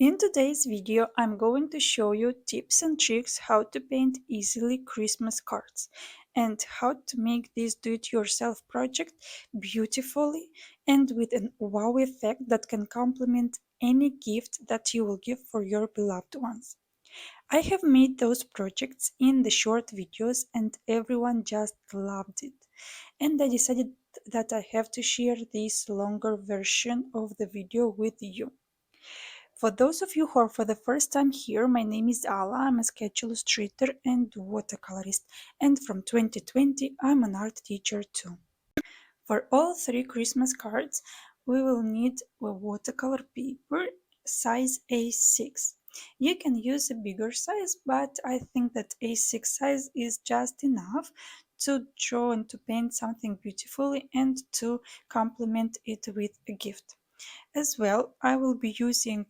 In today's video, I'm going to show you tips and tricks how to paint easily Christmas cards and how to make this do-it-yourself project beautifully and with an wow effect that can complement any gift that you will give for your beloved ones. I have made those projects in the short videos and everyone just loved it. And I decided that I have to share this longer version of the video with you. For those of you who are for the first time here, my name is Ala. I'm a sketch illustrator and watercolorist, and from 2020, I'm an art teacher too. For all three Christmas cards, we will need a watercolor paper size A6. You can use a bigger size, but I think that A6 size is just enough to draw and to paint something beautifully and to complement it with a gift. As well, I will be using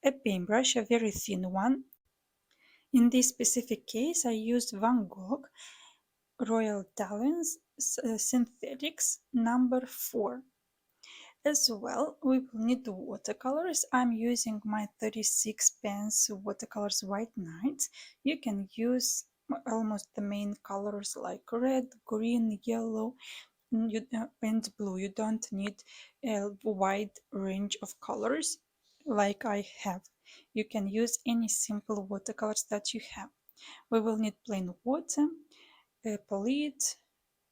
a paintbrush, a very thin one. In this specific case, I used Van Gogh Royal Talents Synthetics number 4. As well, we will need the watercolors. I'm using my 36 pens watercolors White Nights. You can use almost the main colors like red, green, yellow, and blue. You don't need a wide range of colors like I have. You can use any simple watercolors that you have. We will need plain water, a palette,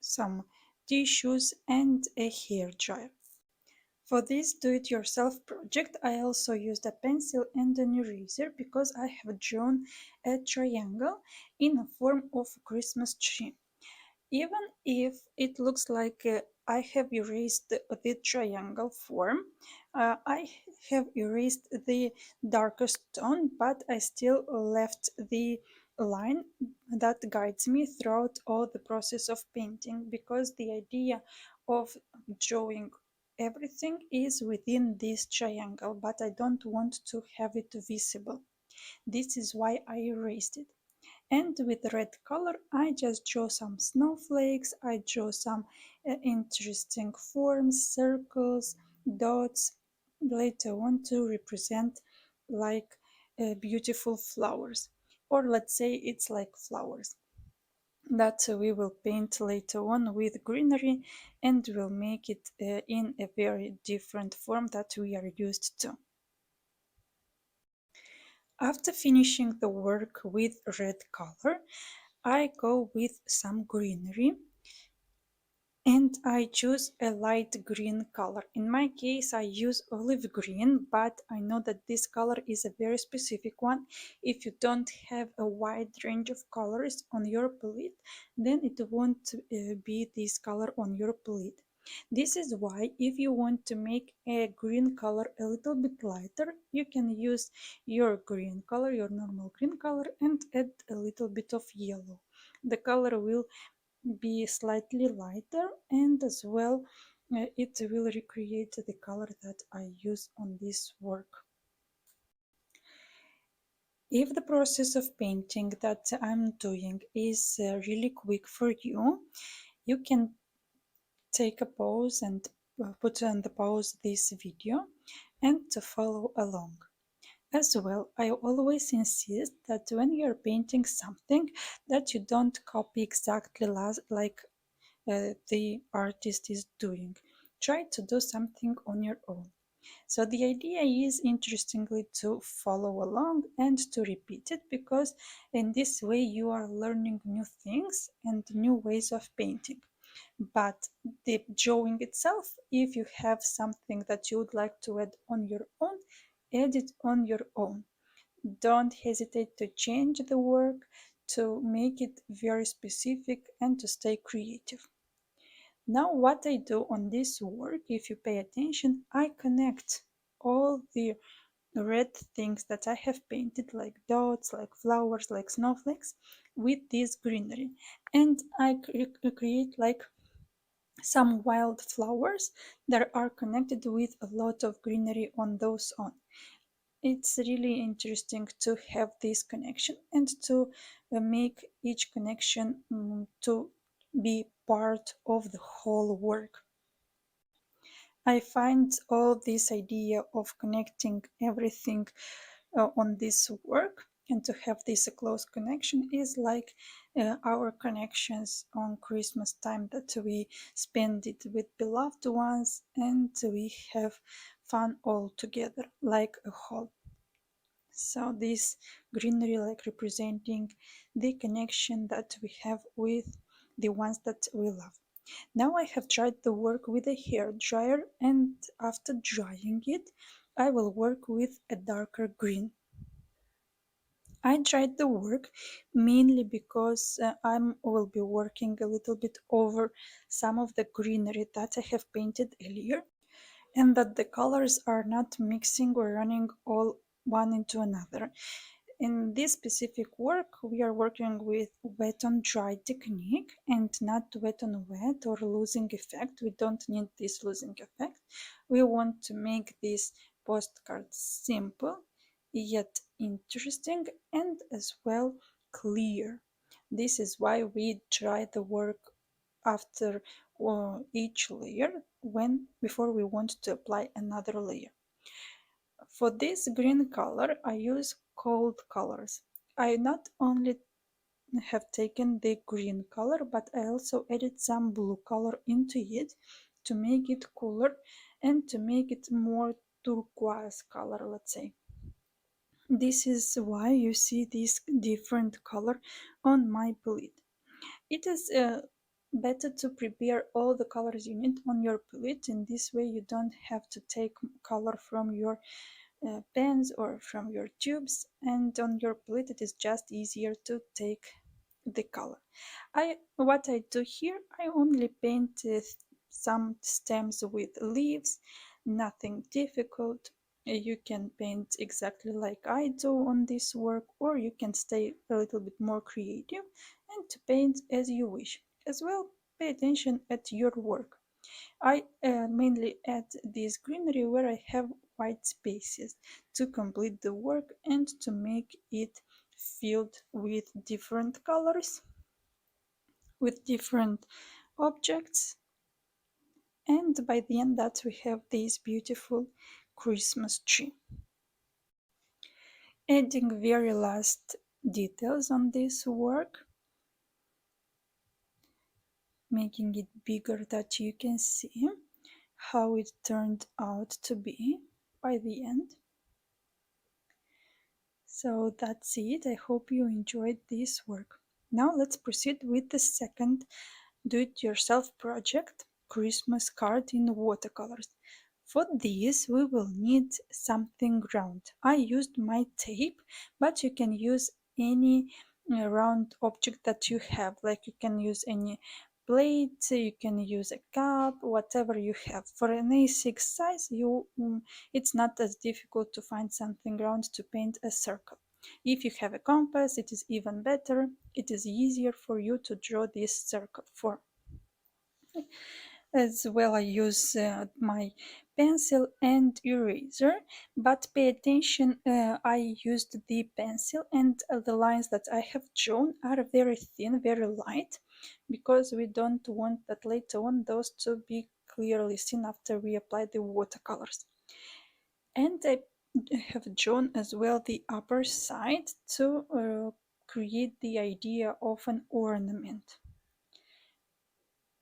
some tissues, and a hair dryer. For this do-it-yourself project, I also used a pencil and an eraser because I have drawn a triangle in a form of a Christmas tree. Even if it looks like I have erased the triangle form, I have erased the darkest tone, but I still left the line that guides me throughout all the process of painting, because the idea of drawing everything is within this triangle, but I don't want to have it visible. This is why I erased it. And with red color, I just draw some snowflakes, I draw some interesting forms, circles, dots, later on to represent like beautiful flowers. Or let's say it's like flowers that we will paint later on with greenery and will make it in a very different form that we are used to. After finishing the work with red color, I go with some greenery and I choose a light green color. In my case, I use olive green, but I know that this color is a very specific one. If you don't have a wide range of colors on your palette, then it won't be this color on your palette. This is why if you want to make a green color a little bit lighter, you can use your green color, your normal green color, and add a little bit of yellow. The color will be slightly lighter, and as well it will recreate the color that I use on this work. If the process of painting that I'm doing is really quick for you, you can take a pause and put on the pause this video and to follow along. As well, I always insist that when you're painting something, that you don't copy exactly like the artist is doing. Try to do something on your own. So the idea is, interestingly, to follow along and to repeat it, because in this way you are learning new things and new ways of painting. But the drawing itself, if you have something that you would like to add on your own, add it on your own. Don't hesitate to change the work, to make it very specific and to stay creative. Now what I do on this work, if you pay attention, I connect all the red things that I have painted, like dots, like flowers, like snowflakes, with this greenery. And I create like some wild flowers that are connected with a lot of greenery on those on. It's really interesting to have this connection and to make each connection to be part of the whole work. I find all this idea of connecting everything on this work, and to have this close connection is like our connections on Christmas time, that we spend it with beloved ones and we have fun all together like a whole. So this greenery like representing the connection that we have with the ones that we love. Now I have tried the work with a hair dryer, and after drying it I will work with a darker green. I tried the work mainly because I will be working a little bit over some of the greenery that I have painted earlier, and that the colors are not mixing or running all one into another. In this specific work, we are working with wet on dry technique and not wet on wet or losing effect. We don't need this losing effect. We want to make this postcard simple yet interesting and as well clear. This is why we dry the work after each layer when before we want to apply another layer. For this green color I use cold colors. I not only have taken the green color, but I also added some blue color into it to make it cooler and to make it more turquoise color, let's say. This is why you see this different color on my palette. It is better to prepare all the colors you need on your palette. In this way you don't have to take color from your pens or from your tubes, and on your palette it is just easier to take the color. What I do here, I only paint some stems with leaves, nothing difficult. You can paint exactly like I do on this work, or you can stay a little bit more creative and to paint as you wish. As well, pay attention at your work. I mainly add this greenery where I have white spaces to complete the work and to make it filled with different colors, with different objects, and by the end that we have this beautiful Christmas tree. Adding very last details on this work, making it bigger that you can see how it turned out to be by the end. So that's it. I hope you enjoyed this work. Now let's proceed with the second do-it-yourself project, Christmas card in watercolors. For this we will need something round. I used my tape, but you can use any round object that you have, like you can use any plate, you can use a cup, whatever you have. For an A6 size, it's not as difficult to find something round to paint a circle. If you have a compass, it is even better. It is easier for you to draw this circle form. As well, I use my pencil and eraser, but pay attention, I used the pencil and the lines that I have drawn are very thin, very light, because we don't want that later on those to be clearly seen after we apply the watercolors. And I have drawn as well the upper side to create the idea of an ornament.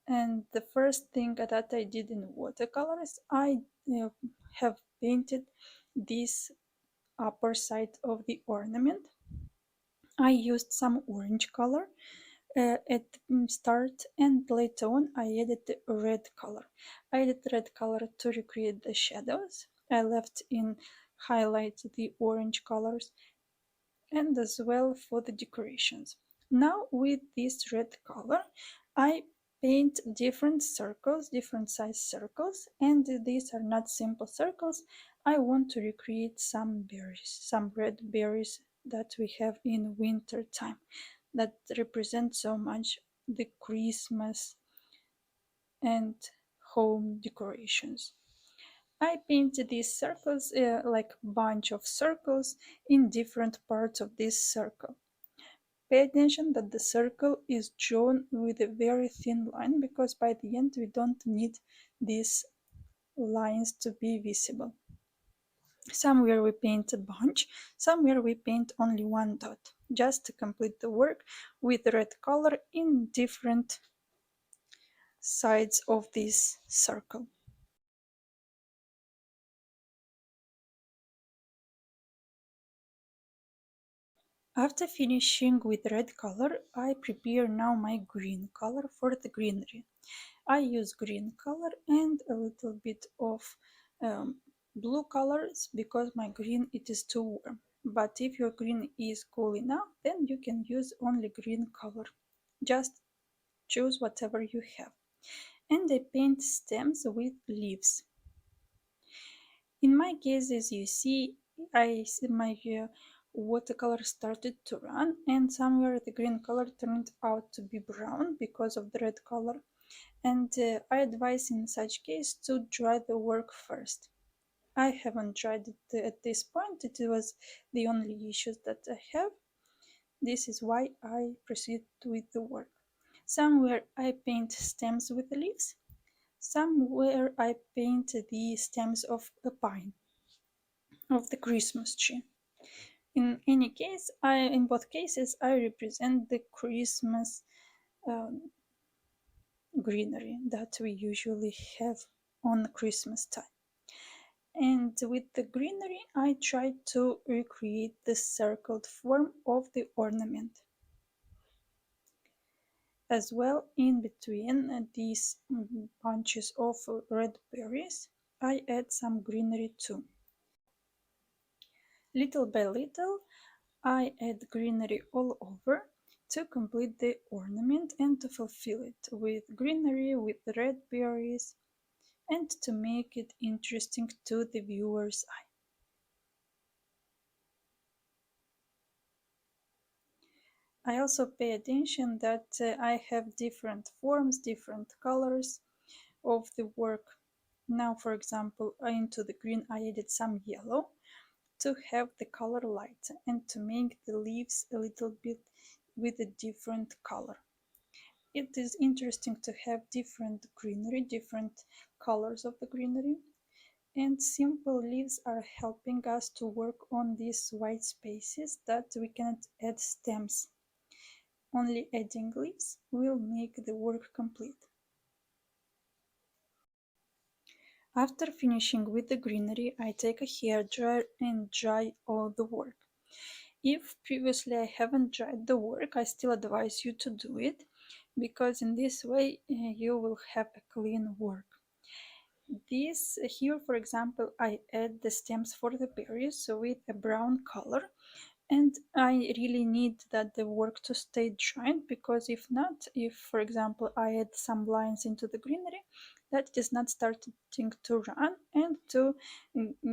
And the first thing that I did in watercolors, I have painted this upper side of the ornament. I used some orange color at the start, and later on I added the red color. I added red color to recreate the shadows. I left in highlight the orange colors, and as well for the decorations. Now with this red color I paint different circles, different size circles, and these are not simple circles. I want to recreate some berries, some red berries that we have in winter time that represent so much the Christmas and home decorations. I painted these circles like a bunch of circles in different parts of this circle. Pay attention that the circle is drawn with a very thin line, because by the end we don't need these lines to be visible. Somewhere we paint a bunch, somewhere we paint only one dot, just to complete the work with red color in different sides of this circle. After finishing with red color, I prepare now my green color for the greenery. I use green color and a little bit of blue colors because my green it is too warm. But if your green is cool enough, then you can use only green color. Just choose whatever you have. And I paint stems with leaves. In my case, as you see, my watercolor started to run, and somewhere the green color turned out to be brown because of the red color. And I advise in such case to dry the work first. I haven't tried it at this point. It was the only issues that I have. This is why I proceed with the work. Somewhere I paint stems with leaves. Somewhere I paint the stems of a pine, of the Christmas tree. In both cases, I represent the Christmas um, greenery that we usually have on Christmas time. And with the greenery, I tried to recreate the circled form of the ornament. As well, in between these bunches of red berries, I add some greenery too. Little by little, I add greenery all over to complete the ornament and to fulfill it with greenery, with red berries, and to make it interesting to the viewer's eye. I also pay attention that I have different forms, different colors of the work. Now, for example, into the green I added some yellow to have the color light and to make the leaves a little bit with a different color. It is interesting to have different greenery, different colors of the greenery, and simple leaves are helping us to work on these white spaces that we cannot add stems. Only adding leaves will make the work complete. After finishing with the greenery, I take a hairdryer and dry all the work. If previously I haven't dried the work, I still advise you to do it because in this way you will have a clean work. This here, for example, I add the stems for the berries with a brown color, and I really need that the work to stay dried because if not, if for example I add some lines into the greenery, that is not starting to run and to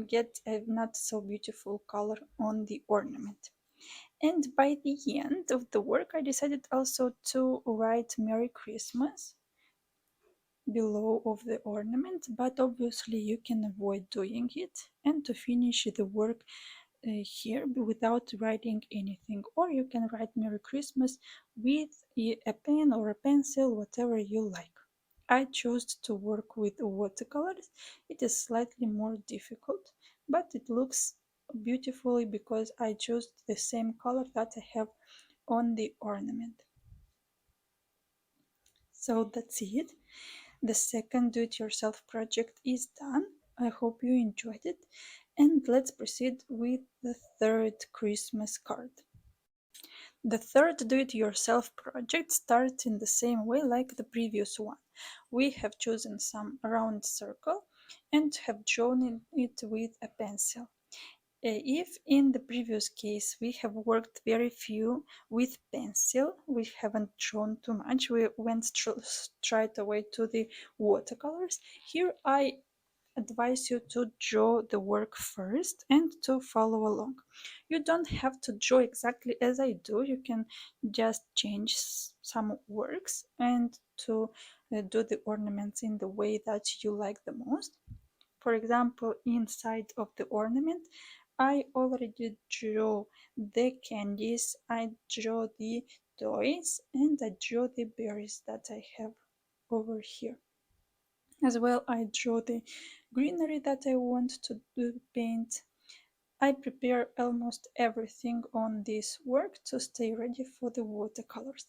get a not so beautiful color on the ornament. And by the end of the work, I decided also to write Merry Christmas below of the ornament, but obviously you can avoid doing it and to finish the work here without writing anything, or you can write Merry Christmas with a pen or a pencil, whatever you like. I chose to work with watercolors. It is slightly more difficult, but it looks beautifully because I chose the same color that I have on the ornament. So that's it. The second do-it-yourself project is done. I hope you enjoyed it. And let's proceed with the third Christmas card. The third do-it-yourself project starts in the same way like the previous one. We have chosen some round circle and have drawn it with a pencil. If in the previous case we have worked very few with pencil, we haven't drawn too much, we went straight away to the watercolors. Here I advise you to draw the work first and to follow along. You don't have to draw exactly as I do, you can just change some works and to do the ornaments in the way that you like the most. For example, inside of the ornament, I already drew the candies, I draw the toys, and I draw the berries that I have over here. As well, I draw the greenery that I want to paint, I prepare almost everything on this work to stay ready for the watercolors.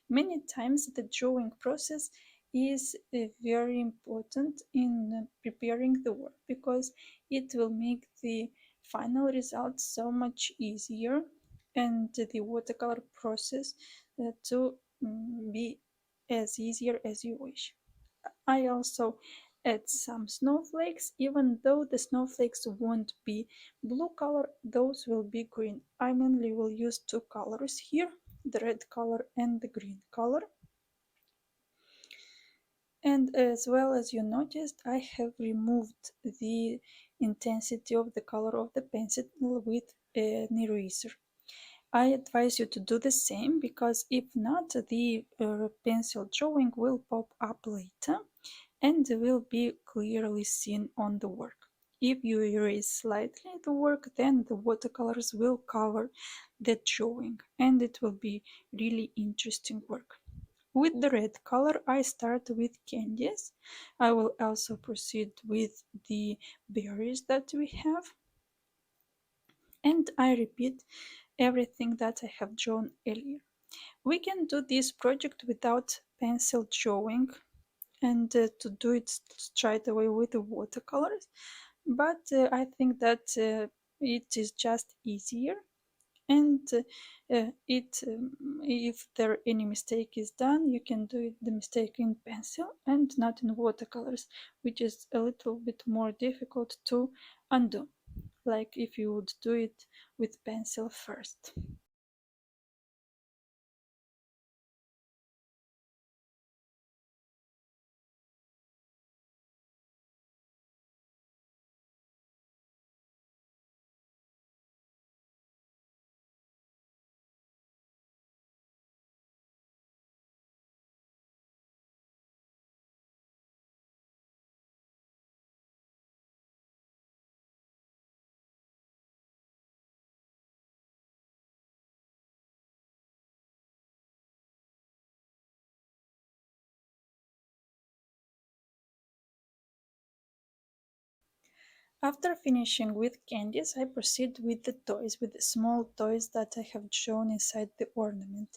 Many times the drawing process is very important in preparing the work because it will make the final result so much easier and the watercolor process to be as easier as you wish. I also add some snowflakes, even though the snowflakes won't be blue color, those will be green. I mainly will use two colors here, the red color and the green color. And as well as you noticed, I have removed the intensity of the color of the pencil with an eraser. I advise you to do the same because if not, the pencil drawing will pop up later and will be clearly seen on the work. If you erase slightly the work, then the watercolors will cover the drawing and it will be really interesting work. With the red color, I start with candies. I will also proceed with the berries that we have. And I repeat everything that I have drawn earlier. We can do this project without pencil drawing and to do it straight away with the watercolors, but I think that it is just easier and if there any mistake is done, you can do it, the mistake in pencil and not in watercolors, which is a little bit more difficult to undo, like if you would do it with pencil first. After finishing with candies, I proceed with the toys, with the small toys that I have shown inside the ornament.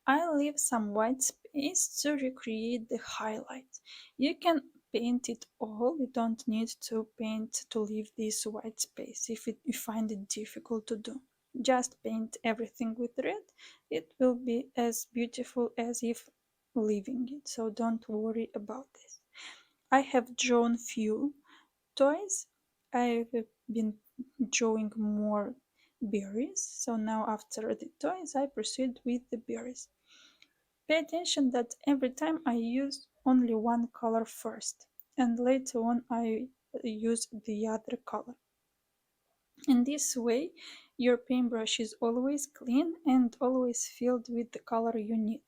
I leave some white space to recreate the highlight. You can paint it all, you don't need to paint to leave this white space if you find it difficult to do. Just paint everything with red, it will be as beautiful as if leaving it, so don't worry about this. I have drawn few toys. I've been drawing more berries, so now after the toys I proceed with the berries. Pay attention that every time I use only one color first and later on I use the other color. In this way your paintbrush is always clean and always filled with the color you need.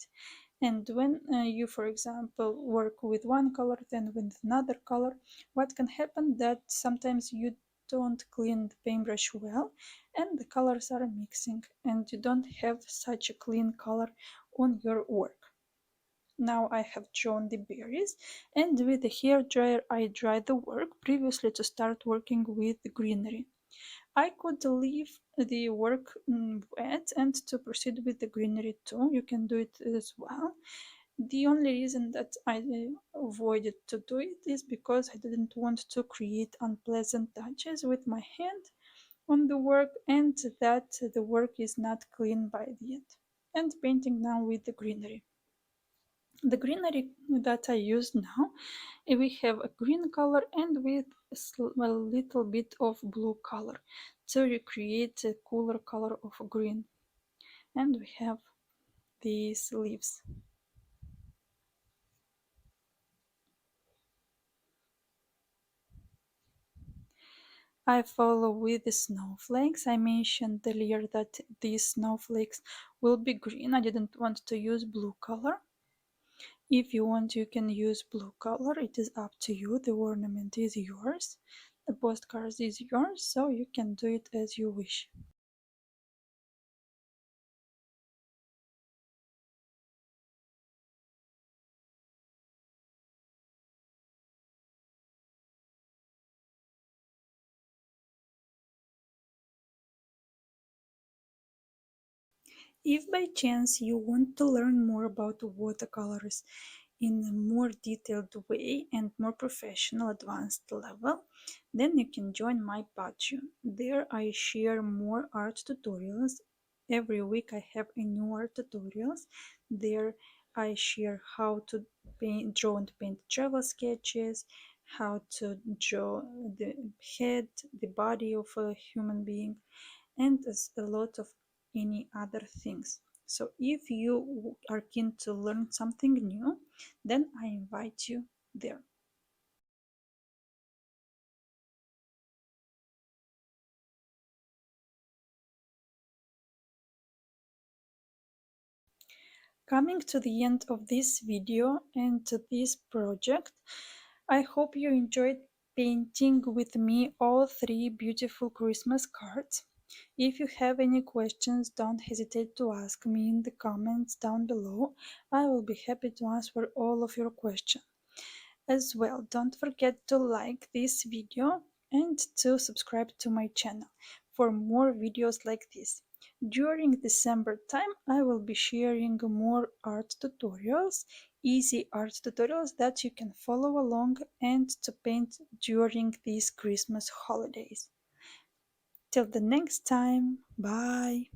And when you, for example, work with one color, then with another color, what can happen that sometimes you don't clean the paintbrush well and the colors are mixing and you don't have such a clean color on your work. Now I have drawn the berries and with the hair dryer I dry the work previously to start working with the greenery. I could leave the work wet and to proceed with the greenery too. You can do it as well. The only reason that I avoided to do it is because I didn't want to create unpleasant touches with my hand on the work and that the work is not clean by the end. And painting now with the greenery. The greenery that I use now, we have a green color and with a little bit of blue color to recreate a cooler color of green. And we have these leaves. I follow with the snowflakes. I mentioned earlier that these snowflakes will be green. I didn't want to use blue color. If you want, you can use blue color. It is up to you. The ornament is yours. The postcard is yours, so you can do it as you wish. If by chance you want to learn more about watercolors in a more detailed way and more professional advanced level, then you can join my Patreon. There I share more art tutorials. Every week I have a new art tutorials. There I share how to draw and paint travel sketches, how to draw the head, the body of a human being, and a lot of any other things. So if you are keen to learn something new, then I invite you there. Coming to the end of this video and to this project, I hope you enjoyed painting with me all three beautiful Christmas cards. If you have any questions, don't hesitate to ask me in the comments down below. I will be happy to answer all of your questions. As well, don't forget to like this video and to subscribe to my channel for more videos like this. During December time, I will be sharing more art tutorials, easy art tutorials that you can follow along and to paint during these Christmas holidays. Till the next time, bye!